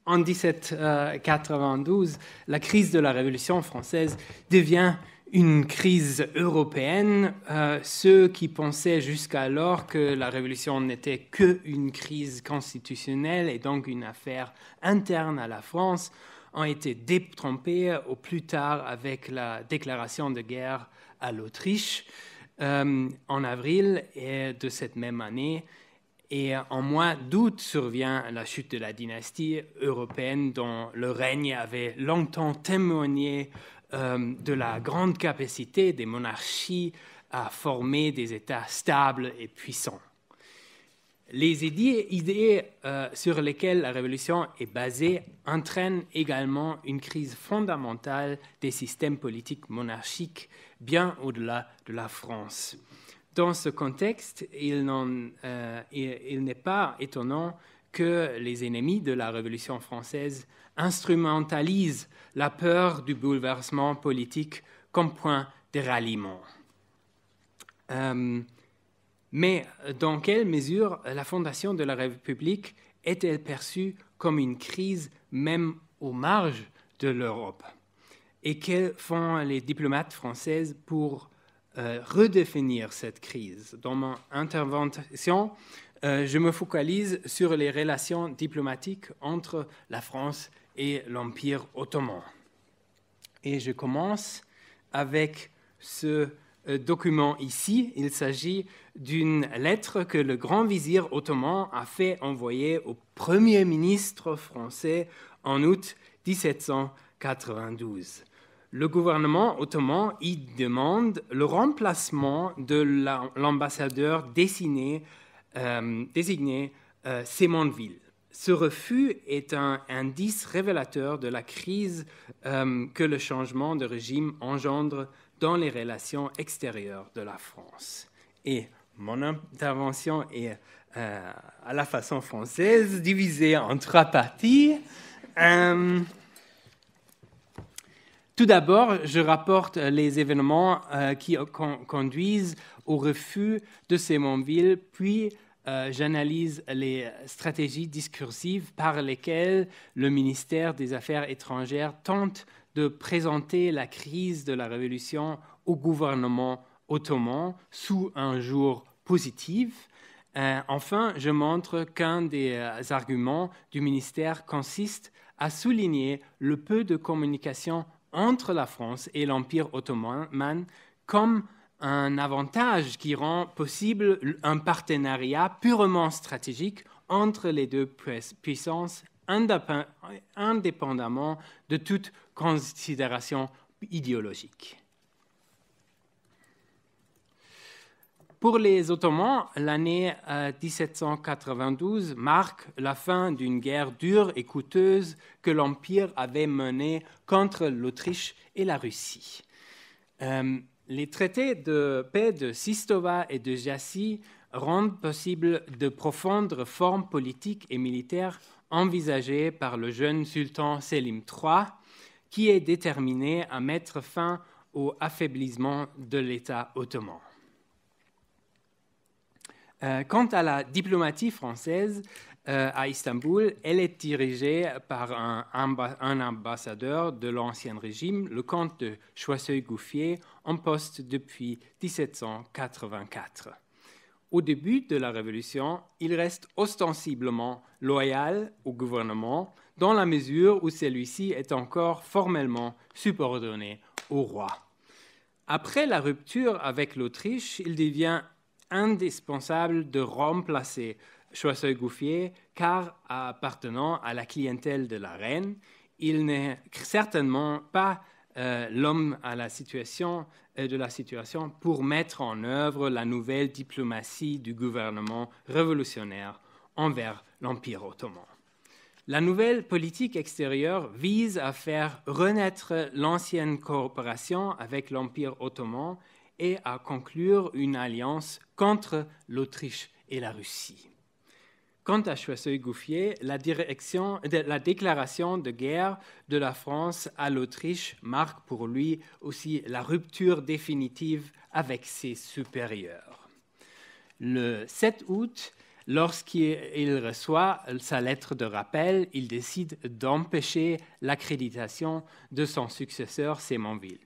en 1792, la crise de la Révolution française devient une crise européenne. Ceux qui pensaient jusqu'alors que la Révolution n'était qu'une crise constitutionnelle et donc une affaire interne à la France ont été détrompés au plus tard avec la déclaration de guerre à l'Autriche en avril de cette même année. Et en mois d'août survient la chute de la dynastie européenne dont le règne avait longtemps témoigné de la grande capacité des monarchies à former des États stables et puissants. Les idées sur lesquelles la Révolution est basée entraînent également une crise fondamentale des systèmes politiques monarchiques bien au-delà de la France. Dans ce contexte, il n'est pas étonnant que les ennemis de la Révolution française instrumentalisent la peur du bouleversement politique comme point de ralliement. Mais dans quelle mesure la fondation de la République est-elle perçue comme une crise même aux marges de l'Europe? Et que font les diplomates français pour redéfinir cette crise? Dans mon intervention, je me focalise sur les relations diplomatiques entre la France et l'Empire ottoman. Et je commence avec ce document ici. Il s'agit d'une lettre que le grand vizir ottoman a fait envoyer au Premier ministre français en août 1792. Le gouvernement ottoman y demande le remplacement de l'ambassadeur désigné Sémonville. Ce refus est un indice révélateur de la crise que le changement de régime engendre dans les relations extérieures de la France. Et mon intervention est à la façon française, divisée en trois parties. Tout d'abord, je rapporte les événements qui conduisent au refus de Sémonville, puis j'analyse les stratégies discursives par lesquelles le ministère des Affaires étrangères tente de présenter la crise de la Révolution au gouvernement ottoman sous un jour positif. Enfin, je montre qu'un des arguments du ministère consiste à souligner le peu de communication entre la France et l'Empire ottoman comme un avantage qui rend possible un partenariat purement stratégique entre les deux puissances indépendamment de toute considération idéologique. Pour les Ottomans, l'année 1792 marque la fin d'une guerre dure et coûteuse que l'Empire avait menée contre l'Autriche et la Russie. Les traités de paix de Sistova et de Jassy rendent possible de profondes réformes politiques et militaires envisagées par le jeune sultan Selim III, qui est déterminé à mettre fin au affaiblissement de l'État ottoman. Quant à la diplomatie française à Istanbul, elle est dirigée par un ambassadeur de l'ancien régime, le comte de Choiseul-Gouffier, en poste depuis 1784. Au début de la Révolution, il reste ostensiblement loyal au gouvernement dans la mesure où celui-ci est encore formellement subordonné au roi. Après la rupture avec l'Autriche, il devient indispensable de remplacer Choiseul-Gouffier car appartenant à la clientèle de la reine, il n'est certainement pas l'homme de la situation pour mettre en œuvre la nouvelle diplomatie du gouvernement révolutionnaire envers l'Empire ottoman. La nouvelle politique extérieure vise à faire renaître l'ancienne coopération avec l'Empire ottoman et à conclure une alliance contre l'Autriche et la Russie. Quant à Choiseul-Gouffier, la déclaration de guerre de la France à l'Autriche marque pour lui aussi la rupture définitive avec ses supérieurs. Le 7 août, Lorsqu'il reçoit sa lettre de rappel, il décide d'empêcher l'accréditation de son successeur Sémonville.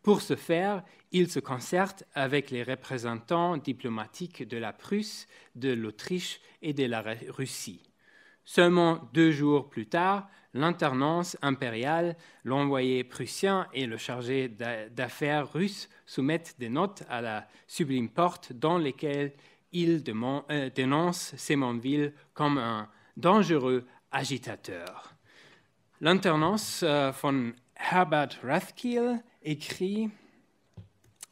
Pour ce faire, il se concerte avec les représentants diplomatiques de la Prusse, de l'Autriche et de la Russie. Seulement 2 jours plus tard, l'intendance impériale, l'envoyé prussien et le chargé d'affaires russe soumettent des notes à la Sublime Porte dans lesquelles ils dénoncent Sémonville comme un dangereux agitateur. L'intendance von Herbert Rathkiel écrit,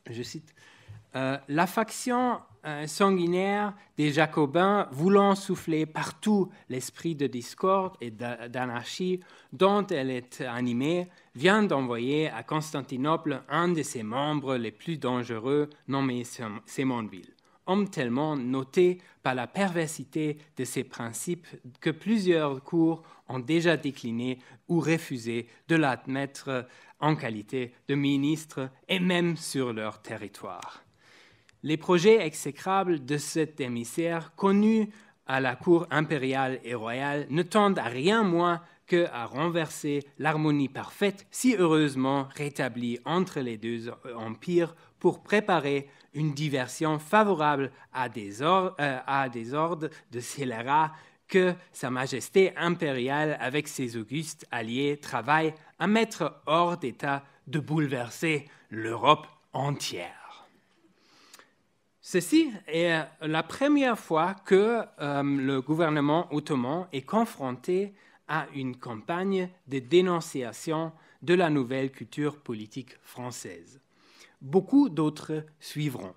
je cite, « La faction sanguinaire des Jacobins, voulant souffler partout l'esprit de discorde et d'anarchie dont elle est animée, vient d'envoyer à Constantinople un de ses membres les plus dangereux, nommé Sémonville, homme tellement noté par la perversité de ses principes que plusieurs cours ont déjà décliné ou refusé de l'admettre en qualité de ministre et même sur leur territoire. Les projets exécrables de cet émissaire, connu à la cour impériale et royale, ne tendent à rien moins qu'à renverser l'harmonie parfaite, si heureusement rétablie entre les deux empires, pour préparer une diversion favorable à des ordres de scélérats que Sa Majesté impériale, avec ses augustes alliés, travaille à mettre hors d'état de bouleverser l'Europe entière. Ceci est la première fois que le gouvernement ottoman est confronté à une campagne de dénonciation de la nouvelle culture politique française. Beaucoup d'autres suivront.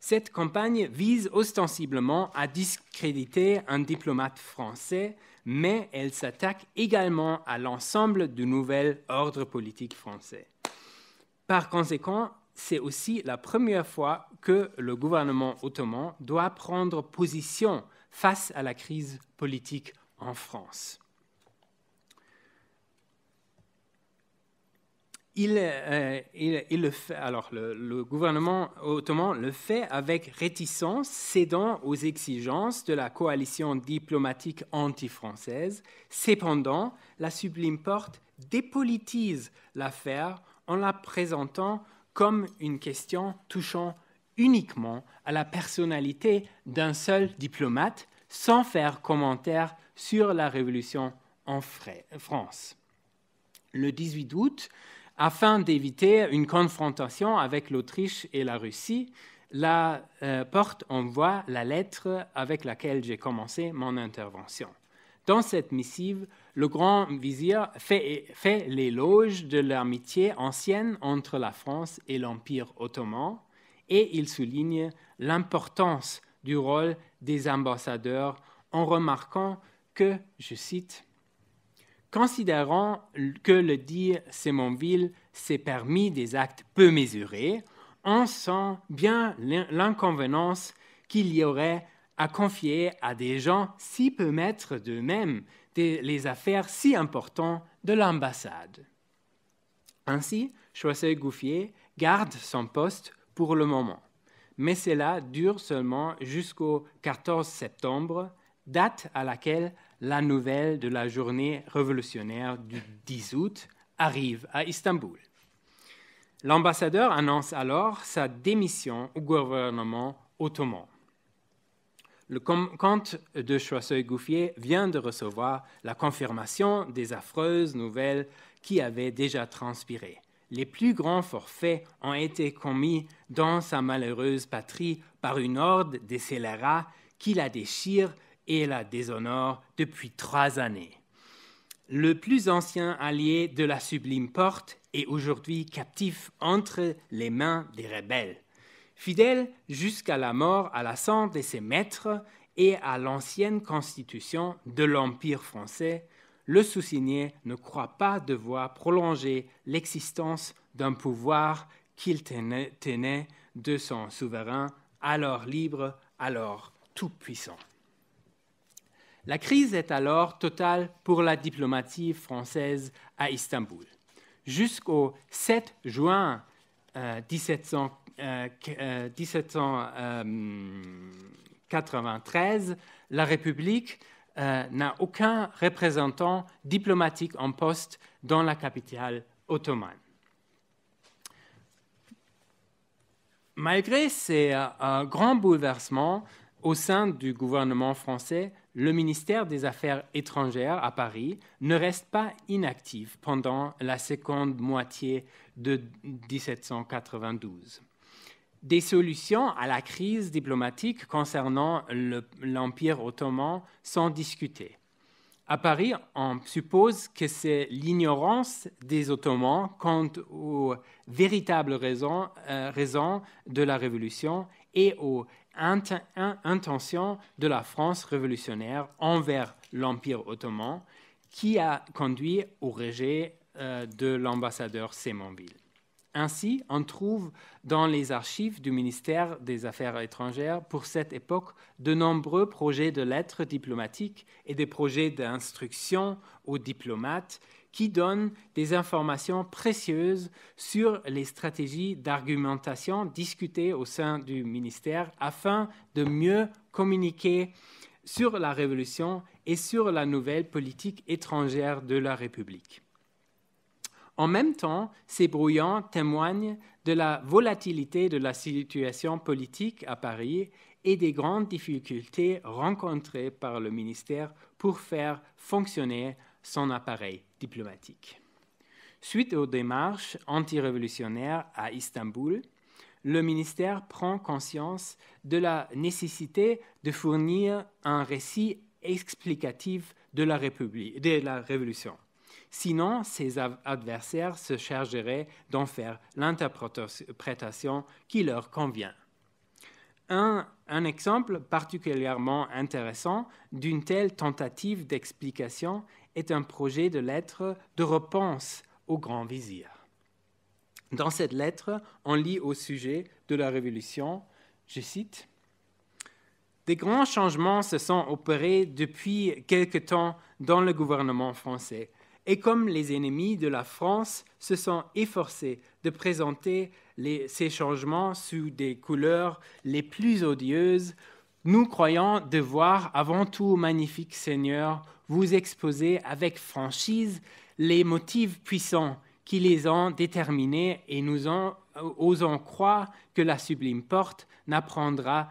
Cette campagne vise ostensiblement à discréditer un diplomate français, mais elle s'attaque également à l'ensemble du nouvel ordre politique français. Par conséquent, c'est aussi la première fois que le gouvernement ottoman doit prendre position face à la crise politique en France. Le gouvernement ottoman le fait avec réticence, cédant aux exigences de la coalition diplomatique anti-française. Cependant, la Sublime Porte dépolitise l'affaire en la présentant comme une question touchant uniquement à la personnalité d'un seul diplomate, sans faire commentaire sur la Révolution en France. Le 18 août, afin d'éviter une confrontation avec l'Autriche et la Russie, la Porte envoie la lettre avec laquelle j'ai commencé mon intervention. Dans cette missive, le grand vizir fait l'éloge de l'amitié ancienne entre la France et l'Empire ottoman et il souligne l'importance du rôle des ambassadeurs en remarquant que, je cite, « Considérant que le dit Sémonville s'est permis des actes peu mesurés, on sent bien l'inconvénient qu'il y aurait à confier à des gens si peu maîtres d'eux-mêmes les affaires si importantes de l'ambassade. » Ainsi, Choiseul-Gouffier garde son poste pour le moment, mais cela dure seulement jusqu'au 14 septembre, date à laquelle la nouvelle de la journée révolutionnaire du 10 août arrive à Istanbul. L'ambassadeur annonce alors sa démission au gouvernement ottoman. Le comte de Choiseul-Gouffier vient de recevoir la confirmation des affreuses nouvelles qui avaient déjà transpiré. Les plus grands forfaits ont été commis dans sa malheureuse patrie par une horde de scélérats qui la déchire et la déshonore depuis 3 années. Le plus ancien allié de la Sublime Porte est aujourd'hui captif entre les mains des rebelles. Fidèle jusqu'à la mort à la sang de ses maîtres et à l'ancienne constitution de l'Empire français, le sous-signé ne croit pas devoir prolonger l'existence d'un pouvoir qu'il tenait de son souverain, alors libre, alors tout-puissant. La crise est alors totale pour la diplomatie française à Istanbul. Jusqu'au 7 juin 1790, 1793, la République n'a aucun représentant diplomatique en poste dans la capitale ottomane. Malgré ces grands bouleversements au sein du gouvernement français, le ministère des Affaires étrangères à Paris ne reste pas inactif pendant la seconde moitié de 1792. Des solutions à la crise diplomatique concernant l'Empire ottoman sont discutées. À Paris, on suppose que c'est l'ignorance des Ottomans quant aux véritables raisons de la Révolution et aux intentions de la France révolutionnaire envers l'Empire ottoman qui a conduit au rejet de l'ambassadeur Sémonville. Ainsi, on trouve dans les archives du ministère des Affaires étrangères pour cette époque de nombreux projets de lettres diplomatiques et des projets d'instruction aux diplomates qui donnent des informations précieuses sur les stratégies d'argumentation discutées au sein du ministère afin de mieux communiquer sur la Révolution et sur la nouvelle politique étrangère de la République. En même temps, ces brouillons témoignent de la volatilité de la situation politique à Paris et des grandes difficultés rencontrées par le ministère pour faire fonctionner son appareil diplomatique. Suite aux démarches antirévolutionnaires à Istanbul, le ministère prend conscience de la nécessité de fournir un récit explicatif de la Révolution. Sinon, ses adversaires se chargeraient d'en faire l'interprétation qui leur convient. Un exemple particulièrement intéressant d'une telle tentative d'explication est un projet de lettre de réponse au grand vizir. Dans cette lettre, on lit au sujet de la Révolution, je cite, « Des grands changements se sont opérés depuis quelque temps dans le gouvernement français. Et comme les ennemis de la France se sont efforcés de présenter ces changements sous des couleurs les plus odieuses, nous croyons devoir avant tout, magnifique Seigneur, vous exposer avec franchise les motifs puissants qui les ont déterminés et nous osons croire que la sublime porte n'apprendra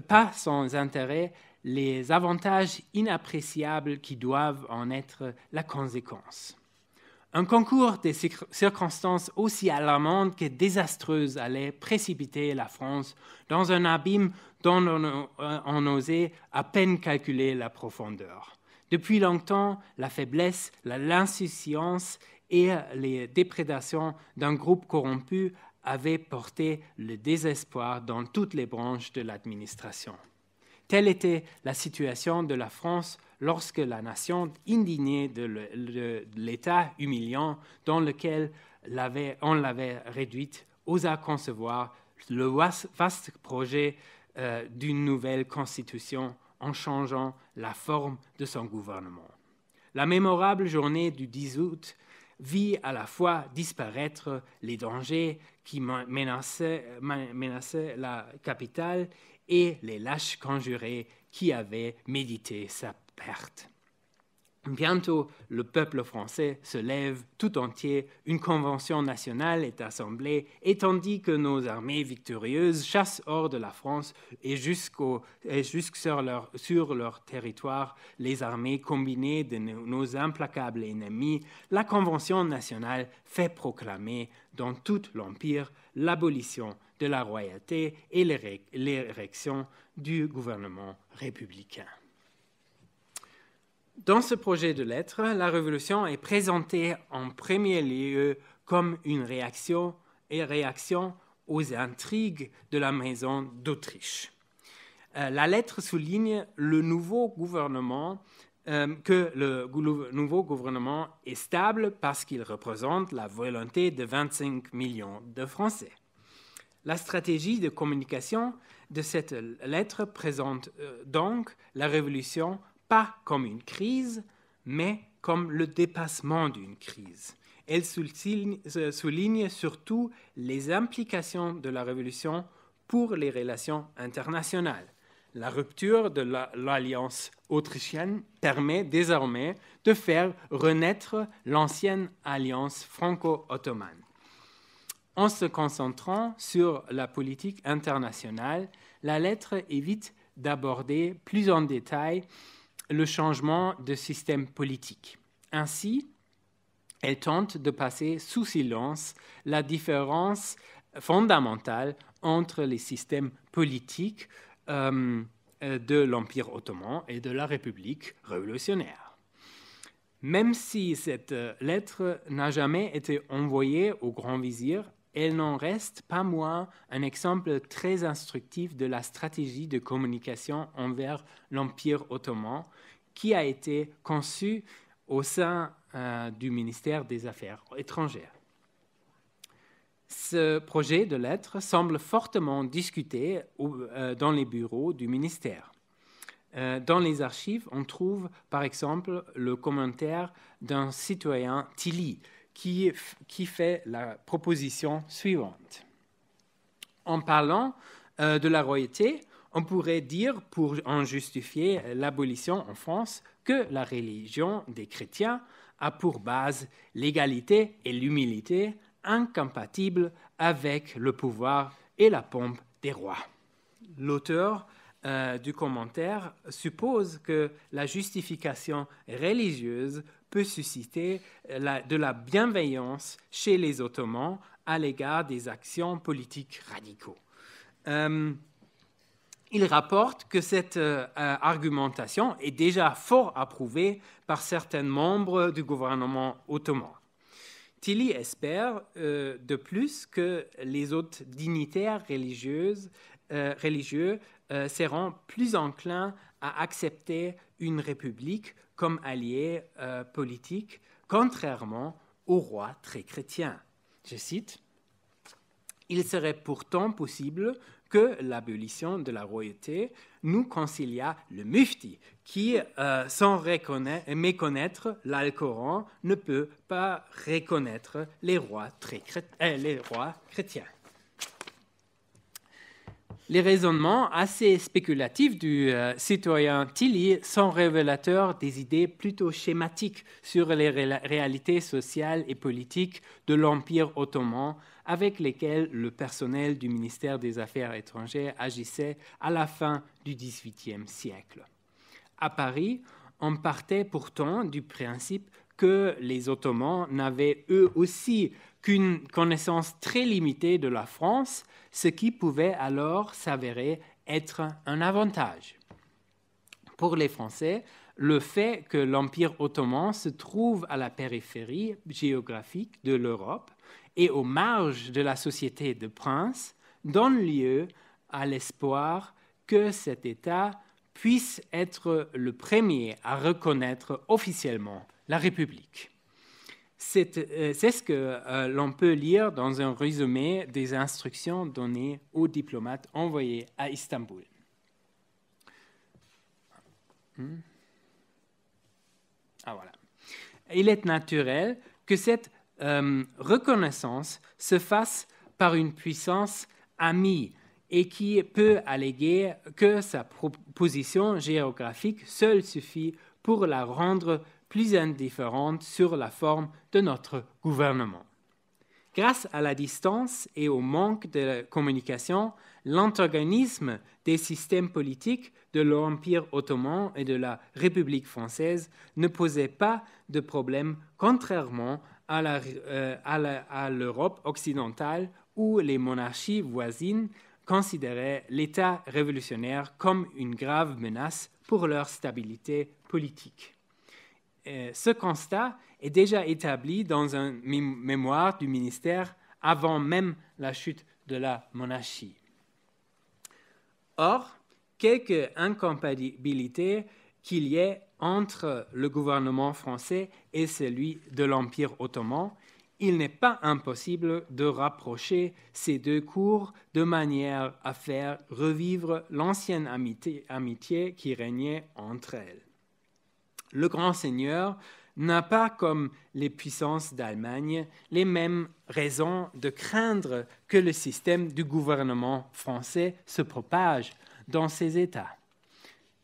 pas sans intérêt les avantages inappréciables qui doivent en être la conséquence. Un concours de circonstances aussi alarmantes que désastreuses allait précipiter la France dans un abîme dont on osait à peine calculer la profondeur. Depuis longtemps, la faiblesse, l'insouciance et les déprédations d'un groupe corrompu avaient porté le désespoir dans toutes les branches de l'administration. Telle était la situation de la France lorsque la nation, indignée de l'état humiliant dans lequel on l'avait réduite, osa concevoir le vaste projet d'une nouvelle constitution en changeant la forme de son gouvernement. La mémorable journée du 10 août vit à la fois disparaître les dangers qui menaçaient la capitale et les lâches conjurés qui avaient médité sa perte. Bientôt, le peuple français se lève tout entier, une convention nationale est assemblée, et tandis que nos armées victorieuses chassent hors de la France et jusque sur leur territoire les armées combinées de nos implacables ennemis, la convention nationale fait proclamer dans tout l'Empire l'abolition de la royauté et l'érection du gouvernement républicain. Dans ce projet de lettre, la Révolution est présentée en premier lieu comme une réaction aux intrigues de la maison d'Autriche. La lettre souligne que le nouveau gouvernement est stable parce qu'il représente la volonté de 25 millions de Français. La stratégie de communication de cette lettre présente donc la Révolution pas comme une crise, mais comme le dépassement d'une crise. Elle souligne surtout les implications de la Révolution pour les relations internationales. La rupture de l'alliance autrichienne permet désormais de faire renaître l'ancienne alliance franco-ottomane. En se concentrant sur la politique internationale, la lettre évite d'aborder plus en détail le changement de système politique. Ainsi, elle tente de passer sous silence la différence fondamentale entre les systèmes politiques de l'Empire ottoman et de la République révolutionnaire. Même si cette lettre n'a jamais été envoyée au grand vizir, elle n'en reste pas moins un exemple très instructif de la stratégie de communication envers l'Empire ottoman qui a été conçue au sein du ministère des Affaires étrangères. Ce projet de lettre semble fortement discuté dans les bureaux du ministère. Dans les archives, on trouve par exemple le commentaire d'un citoyen Tilly qui fait la proposition suivante. En parlant de la royauté, on pourrait dire, pour en justifier l'abolition en France, que la religion des chrétiens a pour base l'égalité et l'humilité incompatibles avec le pouvoir et la pompe des rois. L'auteur du commentaire suppose que la justification religieuse peut susciter de la bienveillance chez les Ottomans à l'égard des actions politiques radicaux. Il rapporte que cette argumentation est déjà fort approuvée par certains membres du gouvernement ottoman. Tilly espère de plus que les autres dignitaires religieux seront plus enclins à accepter une république comme allié politique, contrairement au roi très chrétien. Je cite, « Il serait pourtant possible que l'abolition de la royauté nous concilia le mufti, qui, sans méconnaître l'Alcoran, ne peut pas reconnaître les rois chrétiens. » Les raisonnements assez spéculatifs du citoyen Tilly sont révélateurs des idées plutôt schématiques sur les réalités sociales et politiques de l'Empire ottoman avec lesquelles le personnel du ministère des Affaires étrangères agissait à la fin du XVIIIe siècle. À Paris, on partait pourtant du principe que les Ottomans n'avaient eux aussi qu'une connaissance très limitée de la France, ce qui pouvait alors s'avérer être un avantage. Pour les Français, le fait que l'Empire ottoman se trouve à la périphérie géographique de l'Europe et aux marges de la société de princes donne lieu à l'espoir que cet État puisse être le premier à reconnaître officiellement la République. C'est ce que l'on peut lire dans un résumé des instructions données aux diplomates envoyés à Istanbul. Voilà. Il est naturel que cette reconnaissance se fasse par une puissance amie et qui peut alléguer que sa position géographique seule suffit pour la rendre plus indifférente sur la forme de notre gouvernement. Grâce à la distance et au manque de communication, l'antagonisme des systèmes politiques de l'Empire ottoman et de la République française ne posait pas de problème, contrairement à l'Europe occidentale où les monarchies voisines considéraient l'État révolutionnaire comme une grave menace pour leur stabilité politique. Ce constat est déjà établi dans un mémoire du ministère avant même la chute de la monarchie. Or, quelque incompatibilité qu'il y ait entre le gouvernement français et celui de l'Empire ottoman, il n'est pas impossible de rapprocher ces deux cours de manière à faire revivre l'ancienne amitié qui régnait entre elles. Le grand seigneur n'a pas, comme les puissances d'Allemagne, les mêmes raisons de craindre que le système du gouvernement français se propage dans ces États.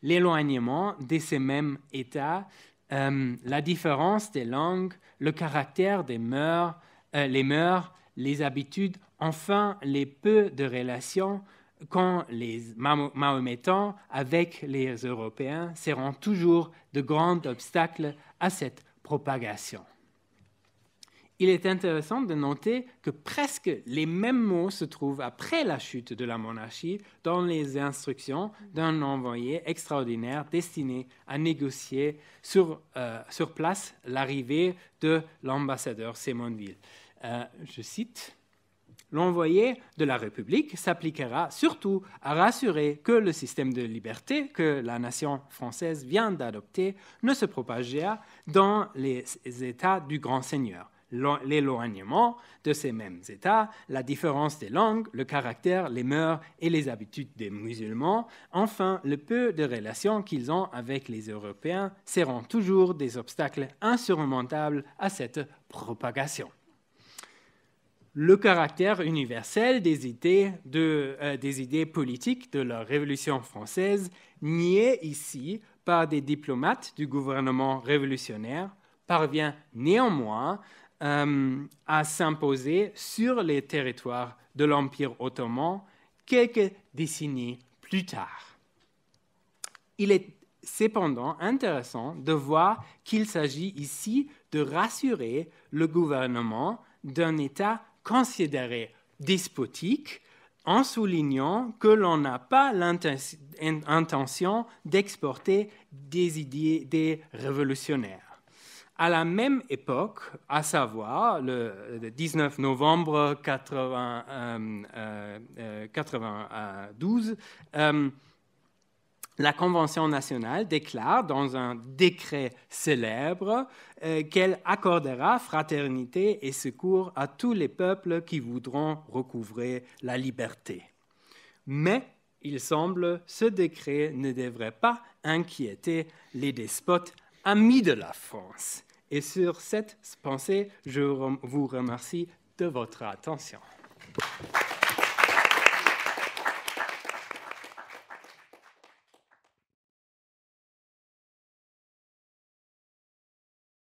l'éloignement de ces mêmes États, la différence des langues, le caractère des mœurs, les habitudes, enfin les peu de relations qu'ont les Mahométans avec les Européens seront toujours de grands obstacles à cette propagation. Il est intéressant de noter que presque les mêmes mots se trouvent après la chute de la monarchie dans les instructions d'un envoyé extraordinaire destiné à négocier sur place l'arrivée de l'ambassadeur Sémonville. Je cite, « L'envoyé de la République s'appliquera surtout à rassurer que le système de liberté que la nation française vient d'adopter ne se propagera dans les États du grand seigneur. L'éloignement de ces mêmes États, la différence des langues, le caractère, les mœurs et les habitudes des musulmans, enfin le peu de relations qu'ils ont avec les Européens seront toujours des obstacles insurmontables à cette propagation. » Le caractère universel des idées politiques de la Révolution française, nié ici par des diplomates du gouvernement révolutionnaire, parvient néanmoins à s'imposer sur les territoires de l'Empire ottoman quelques décennies plus tard. Il est cependant intéressant de voir qu'il s'agit ici de rassurer le gouvernement d'un État considéré despotique en soulignant que l'on n'a pas l'intention d'exporter des idées révolutionnaires. À la même époque, à savoir le 19 novembre 1992, la Convention nationale déclare dans un décret célèbre qu'elle accordera fraternité et secours à tous les peuples qui voudront recouvrer la liberté. Mais il semble que ce décret ne devrait pas inquiéter les despotes amis de la France. Et sur cette pensée, je vous remercie de votre attention.